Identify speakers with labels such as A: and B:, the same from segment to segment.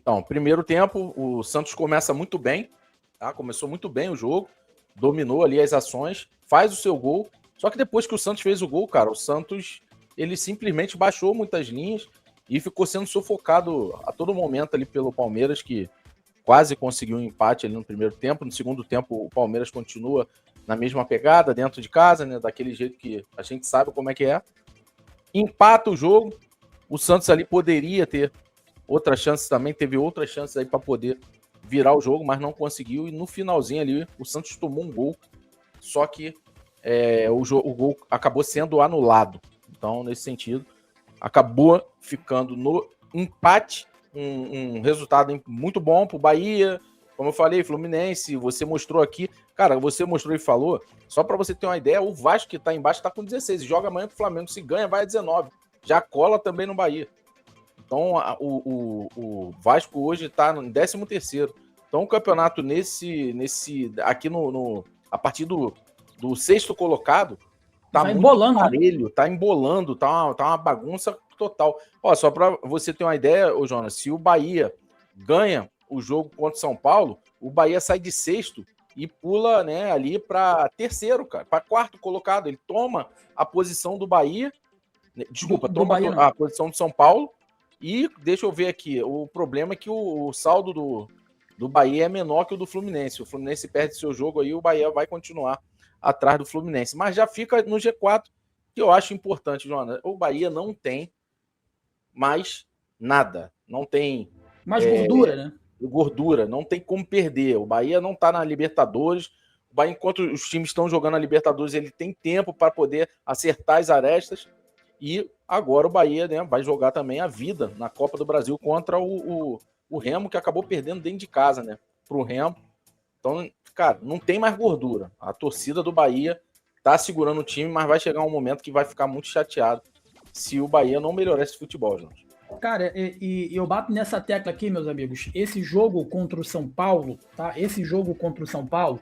A: Então, primeiro tempo, o Santos começa muito bem, tá? Começou muito bem o jogo, dominou ali as ações, faz o seu gol. Só que depois que o Santos fez o gol, cara, o Santos ele simplesmente baixou muitas linhas e ficou sendo sufocado a todo momento ali pelo Palmeiras, que quase conseguiu um empate ali no primeiro tempo. No segundo tempo, o Palmeiras continua na mesma pegada, dentro de casa, né? Daquele jeito que a gente sabe como é que é. Empata o jogo. O Santos ali poderia ter outras chances também, teve outras chances aí para poder virar o jogo, mas não conseguiu. E no finalzinho ali, o Santos tomou um gol, só que o gol acabou sendo anulado. Então, nesse sentido, acabou ficando no empate, um resultado muito bom para o Bahia. Como eu falei, Fluminense, você mostrou aqui. Cara, você mostrou e falou, só para você ter uma ideia, o Vasco que está embaixo está com 16, joga amanhã pro Flamengo, se ganha vai a 19. Já cola também no Bahia. Então, o Vasco hoje está no 13º. Então, o campeonato aqui a partir do sexto colocado, tá muito
B: embolando,
A: parelho,
B: né?
A: tá embolando, tá uma bagunça total. Ó, só para você ter uma ideia, ô Jonas, se o Bahia ganha o jogo contra o São Paulo, o Bahia sai de sexto e pula, né, ali para terceiro, cara, para quarto colocado. Ele toma a posição do Bahia, desculpa, toma a posição do São Paulo. E deixa eu ver aqui, o problema é que o saldo do Bahia é menor que o do Fluminense. O Fluminense perde seu jogo aí, o Bahia vai continuar atrás do Fluminense. Mas já fica no G4, que eu acho importante, Jonas. O Bahia não tem mais nada. Não tem...
B: mais gordura, né?
A: Gordura, não tem como perder. O Bahia não está na Libertadores. O Bahia, enquanto os times estão jogando na Libertadores, ele tem tempo para poder acertar as arestas. E agora o Bahia, né, vai jogar também a vida na Copa do Brasil contra o Remo, que acabou perdendo dentro de casa, né? Pro Remo. Então, cara, não tem mais gordura. A torcida do Bahia tá segurando o time, mas vai chegar um momento que vai ficar muito chateado se o Bahia não melhorar esse futebol, gente.
B: Cara, e eu bato nessa tecla aqui, meus amigos. Esse jogo contra o São Paulo, tá? Esse jogo contra o São Paulo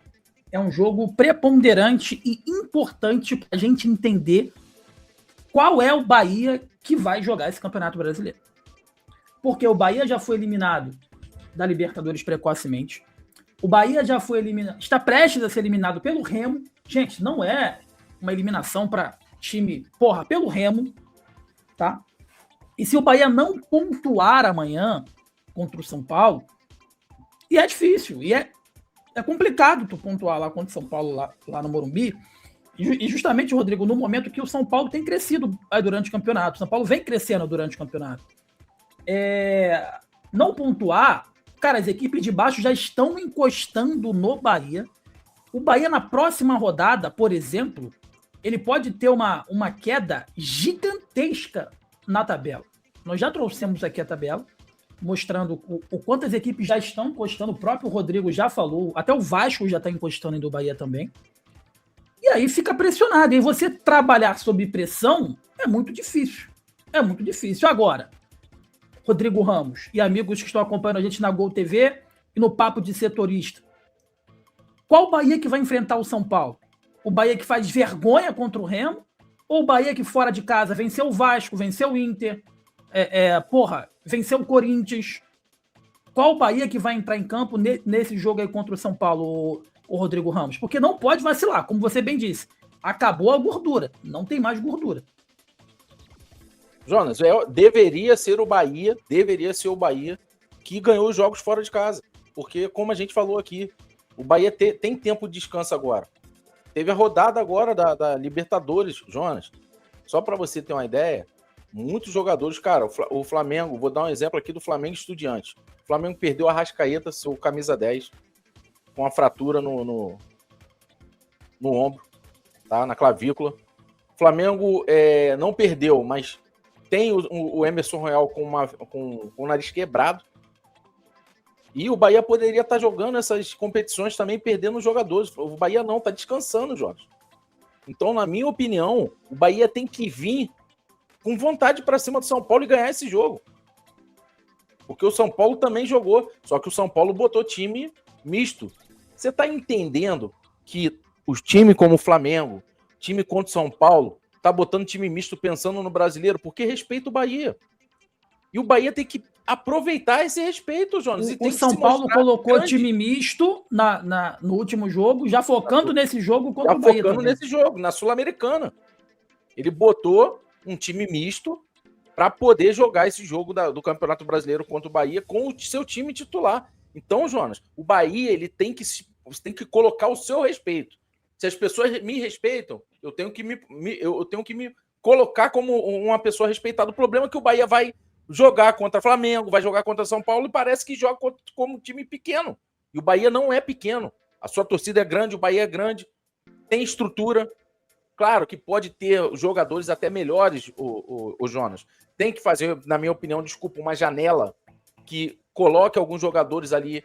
B: é um jogo preponderante e importante pra gente entender qual é o Bahia que vai jogar esse Campeonato Brasileiro. Porque o Bahia já foi eliminado da Libertadores precocemente. O Bahia já foi eliminado, está prestes a ser eliminado pelo Remo. Gente, não é uma eliminação para time, pelo Remo, tá? E se o Bahia não pontuar amanhã contra o São Paulo, e é difícil, e é complicado tu pontuar lá contra o São Paulo, lá no Morumbi. E justamente, Rodrigo, no momento que o São Paulo tem crescido durante o campeonato, o São Paulo vem crescendo durante o campeonato. Não pontuar, cara, as equipes de baixo já estão encostando no Bahia. O Bahia, na próxima rodada, por exemplo, ele pode ter uma queda gigantesca na tabela. Nós já trouxemos aqui a tabela, mostrando o quanto as equipes já estão encostando. O próprio Rodrigo já falou, até o Vasco já está encostando no Bahia também. E aí fica pressionado. E você trabalhar sob pressão é muito difícil. É muito difícil. Agora, Rodrigo Ramos e amigos que estão acompanhando a gente na Gol TV e no Papo de Setorista. Qual Bahia que vai enfrentar o São Paulo? O Bahia que faz vergonha contra o Remo? Ou o Bahia que fora de casa venceu o Vasco, venceu o Inter, venceu o Corinthians? Qual Bahia que vai entrar em campo nesse jogo aí contra o São Paulo, o Rodrigo Ramos? Porque não pode vacilar, como você bem disse. Acabou a gordura, não tem mais gordura.
A: Jonas, deveria ser o Bahia que ganhou os jogos fora de casa. Porque, como a gente falou aqui, o Bahia tem tempo de descanso agora. Teve a rodada agora da Libertadores, Jonas. Só para você ter uma ideia, muitos jogadores, cara, o Flamengo, vou dar um exemplo aqui do Flamengo Estudiantes. O Flamengo perdeu a Arrascaeta, seu camisa 10, com a fratura no ombro, tá? Na clavícula. O Flamengo não perdeu, mas tem o Emerson Royal com o nariz quebrado. E o Bahia poderia estar jogando essas competições também, perdendo os jogadores. O Bahia não, está descansando, Jorge. Então, na minha opinião, o Bahia tem que vir com vontade para cima do São Paulo e ganhar esse jogo. Porque o São Paulo também jogou, só que o São Paulo botou time misto. Você está entendendo que os times como o Flamengo, time contra o São Paulo, tá botando time misto pensando no brasileiro? Porque respeita o Bahia. E o Bahia tem que aproveitar esse respeito, Jonas.
B: O São Paulo colocou time misto no último jogo, já focando nesse jogo contra o Bahia.
A: Focando nesse jogo, na Sul-Americana. Ele botou um time misto para poder jogar esse jogo do Campeonato Brasileiro contra o Bahia com o seu time titular. Então, Jonas, o Bahia ele tem que colocar o seu respeito. Se as pessoas me respeitam, eu tenho que me colocar como uma pessoa respeitada. O problema é que o Bahia vai jogar contra o Flamengo, vai jogar contra São Paulo e parece que joga como um time pequeno. E o Bahia não é pequeno. A sua torcida é grande, o Bahia é grande, tem estrutura. Claro que pode ter jogadores até melhores, o Jonas. Tem que fazer, na minha opinião, uma janela que coloque alguns jogadores ali.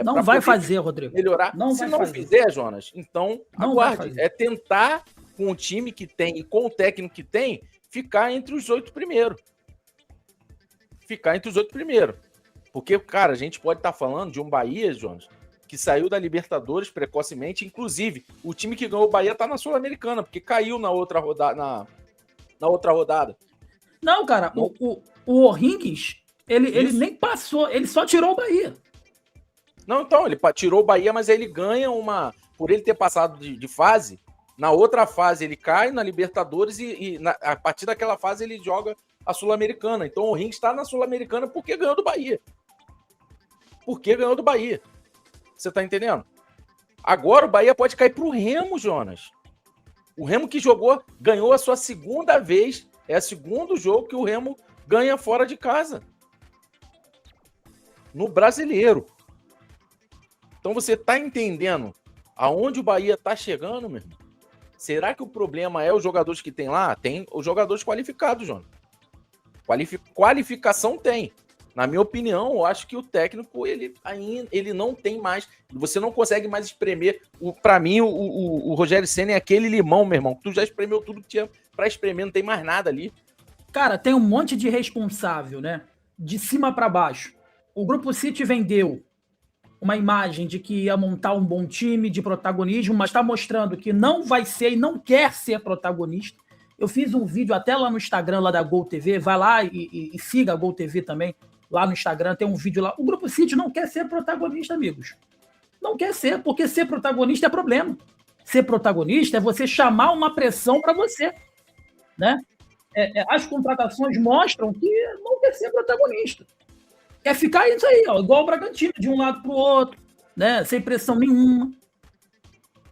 B: Não vai fazer, Rodrigo.
A: Melhorar. Se não fizer, Jonas, então aguarde. É tentar, com o time que tem e com o técnico que tem, ficar entre os 8 primeiros. Porque, cara, a gente pode estar falando de um Bahia, Jonas, que saiu da Libertadores precocemente. Inclusive, o time que ganhou o Bahia está na Sul-Americana, porque caiu na outra rodada.
B: Não, cara, o O'Higgins, ele nem passou, ele só tirou o Bahia.
A: Não, então, ele tirou o Bahia, mas ele ganha por ele ter passado de fase, na outra fase ele cai na Libertadores a partir daquela fase ele joga a Sul-Americana. Então o O'Higgins está na Sul-Americana porque ganhou do Bahia. Você tá entendendo? Agora o Bahia pode cair pro Remo, Jonas. O Remo que ganhou a sua segunda vez. É o segundo jogo que o Remo ganha fora de casa. No Brasileiro. Então você tá entendendo aonde o Bahia tá chegando, meu irmão? Será que o problema é os jogadores que tem lá? Tem os jogadores qualificados, Jonas. Qualificação tem. Na minha opinião, eu acho que o técnico, ele não tem mais. Você não consegue mais espremer. Para mim, o Rogério Ceni é aquele limão, meu irmão. Tu já espremeu tudo que tinha para espremer, não tem mais nada ali.
B: Cara, tem um monte de responsável, né? De cima para baixo. O Grupo City vendeu uma imagem de que ia montar um bom time de protagonismo, mas está mostrando que não vai ser e não quer ser protagonista. Eu fiz um vídeo até lá no Instagram, lá da Gol TV. Vai lá e siga a Gol TV também. Lá no Instagram tem um vídeo lá. O Grupo City não quer ser protagonista, amigos. Não quer ser, porque ser protagonista é problema. Ser protagonista é você chamar uma pressão para você, né? As contratações mostram que não quer ser protagonista. Quer ficar isso aí, ó, igual o Bragantino, de um lado para o outro, né? Sem pressão nenhuma.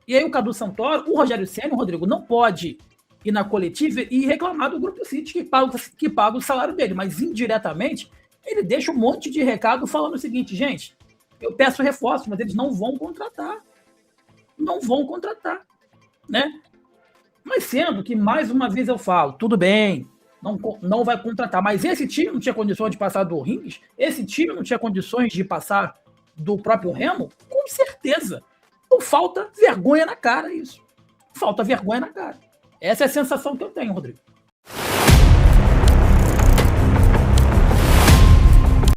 B: E aí o Cadu Santoro, o Rogério Ceni, o Rodrigo, não pode ir na coletiva e reclamar do Grupo City que paga o salário dele, mas indiretamente ele deixa um monte de recado falando o seguinte: gente, eu peço reforço, mas eles não vão contratar. Não vão contratar, né? Mas sendo que, mais uma vez eu falo, tudo bem, não vai contratar, mas esse time não tinha condições de passar do O'Higgins? Esse time não tinha condições de passar do próprio Remo? Com certeza. Então falta vergonha na cara isso. Falta vergonha na cara. Essa é a sensação que eu tenho, Rodrigo.